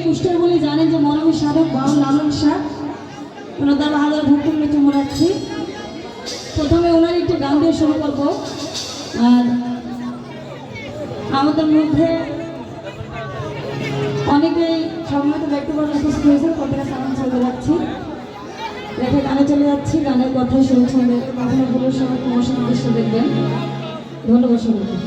কুষ্টের বলে জানেন যে মরমী সাধক বাউল লালন শাহ ওনার দ্বারা হাজার ভক্ত মিটে মোড়াচ্ছি। প্রথমে ওনার একটি গান দিয়ে শুরু করবো। আর আমাদের মধ্যে অনেকেই সম্মানিত ব্যক্তিবর্গ উপস্থিত হয়েছে, প্রত্যেকের সালাম চলে যাচ্ছি, রেখে গানে চলে যাচ্ছি। গানের কথাই শুনছেন, কখনো ভুলের সময় প্রমোশন দৃশ্য দেখবেন। ধন্যবাদ সবাইকে।